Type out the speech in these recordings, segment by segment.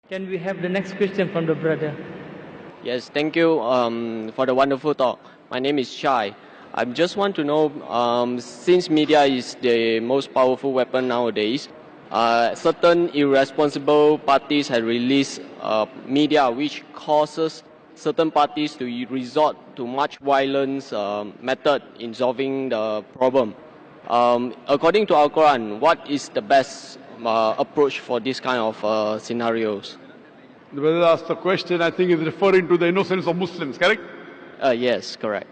Can we have the next question from the brother? Yes, thank you for the wonderful talk. My name is Shai. I just want to know, since media is the most powerful weapon nowadays, certain irresponsible parties have released media which causes certain parties to resort to much violence method in solving the problem. According to Al-Quran, what is the best approach for this kind of scenarios? The brother asked the question, I think is referring to the innocence of Muslims, correct? Yes, correct.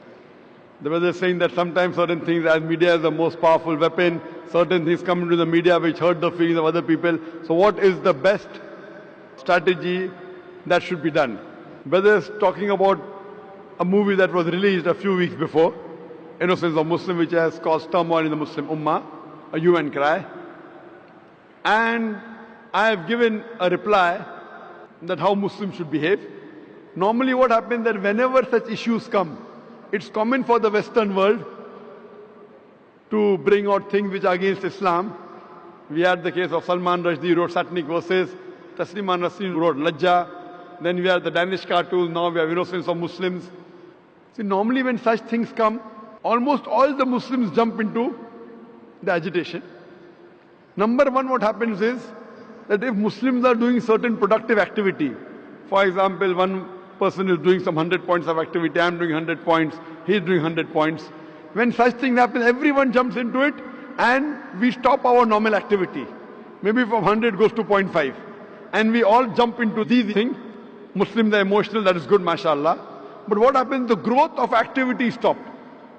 The brother is saying that sometimes certain things, as media is the most powerful weapon, certain things come into the media which hurt the feelings of other people. So what is the best strategy that should be done? Brother is talking about a movie that was released a few weeks before, Innocence of Muslim, which has caused turmoil in the Muslim Ummah, a hue and cry. And I have given a reply that how Muslims should behave. Normally what happens that whenever such issues come, it's common for the Western world to bring out things which are against Islam. We had the case of Salman Rushdie wrote satanic verses, Tasliman Nasreen wrote Lajja, then we have the Danish cartoons, now we have Innocence of Muslims. See, normally when such things come, almost all the Muslims jump into the agitation. Number one, what happens is that if Muslims are doing certain productive activity, for example, one person is doing some 100 points of activity, I am doing 100 points, he is doing 100 points. When such things happen, everyone jumps into it and we stop our normal activity. Maybe from 100 goes to 0.5. And we all jump into these things. Muslims are emotional, that is good, mashallah. But what happens, the growth of activity is stopped.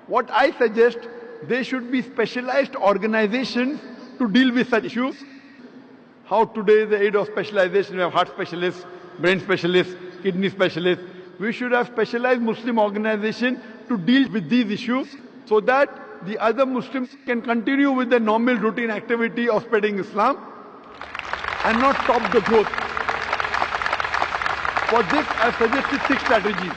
What I suggest, there should be specialized organizations to deal with such issues. How today, the aid of specialization, we have heart specialists, brain specialists, kidney specialists. We should have specialized Muslim organization to deal with these issues so that the other Muslims can continue with their normal routine activity of spreading Islam and not stop the growth. For this, I suggested 6 strategies.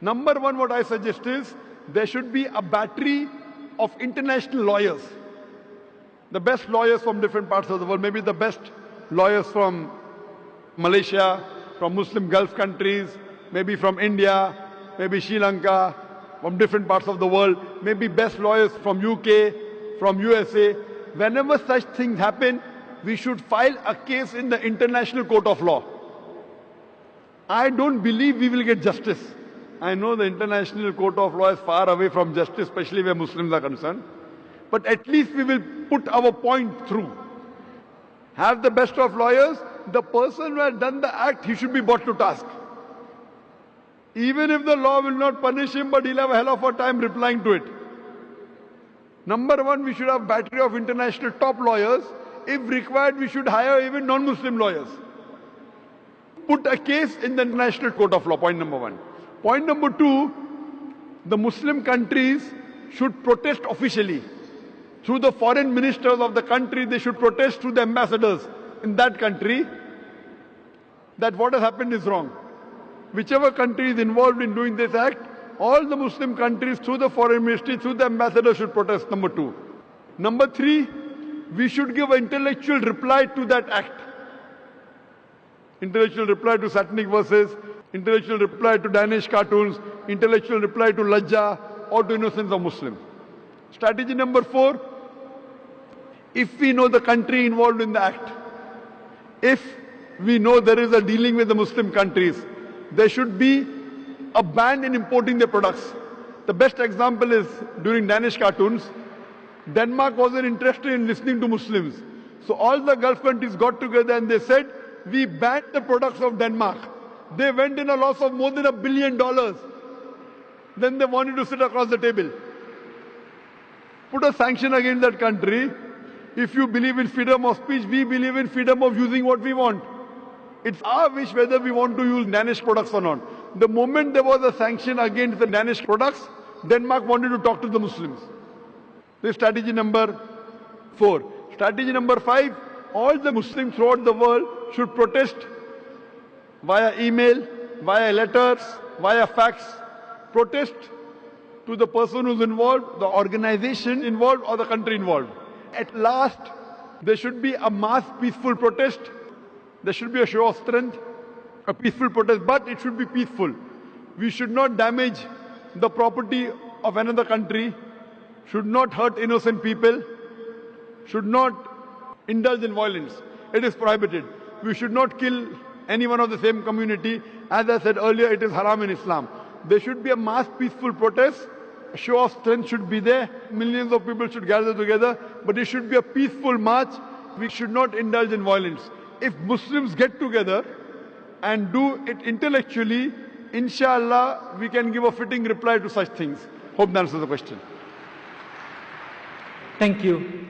Number one, what I suggest is there should be a battery of international lawyers. The best lawyers from different parts of the world, maybe the best lawyers from Malaysia, from Muslim Gulf countries, maybe from India, maybe Sri Lanka, from different parts of the world, maybe best lawyers from UK, from USA. Whenever such things happen, we should file a case in the International Court of Law. I don't believe we will get justice. I know the International Court of Law is far away from justice, especially where Muslims are concerned. But at least we will put our point through. Have the best of lawyers. The person who has done the act, he should be brought to task. Even if the law will not punish him, but he'll have a hell of a time replying to it. Number one, we should have battery of international top lawyers. If required, we should hire even non-Muslim lawyers. Put a case in the International Court of Law, point number one. Point number two, the Muslim countries should protest officially. Through the foreign ministers of the country, they should protest through the ambassadors in that country that what has happened is wrong. Whichever country is involved in doing this act, all the Muslim countries through the foreign ministry, through the ambassador should protest, number two. Number three, we should give an intellectual reply to that act. Intellectual reply to satanic verses, intellectual reply to Danish cartoons, intellectual reply to Lajja or to Innocence of Muslim. Strategy number 4, if we know the country involved in the act, if we know there is a dealing with the Muslim countries, there should be a ban in importing their products. The best example is during Danish cartoons, Denmark wasn't interested in listening to Muslims. So all the Gulf countries got together and they said, we banned the products of Denmark. They went in a loss of more than $1 billion. Then they wanted to sit across the table. Put a sanction against that country. If you believe in freedom of speech, we believe in freedom of using what we want. It's our wish whether we want to use Danish products or not. The moment there was a sanction against the Danish products, Denmark wanted to talk to the Muslims. This is strategy number 4. Strategy number 5, all the Muslims throughout the world should protest via email, via letters, via fax. Protest to the person who's involved, the organization involved or the country involved. At last, there should be a mass peaceful protest. There should be a show of strength, a peaceful protest, but it should be peaceful. We should not damage the property of another country, should not hurt innocent people, should not indulge in violence. It is prohibited. We should not kill anyone of the same community. As I said earlier, it is haram in Islam. There should be a mass peaceful protest. A show of strength should be there. Millions of people should gather together, but it should be a peaceful march. We should not indulge in violence. If Muslims get together and do it intellectually, inshallah, we can give a fitting reply to such things. Hope that answers the question. Thank you.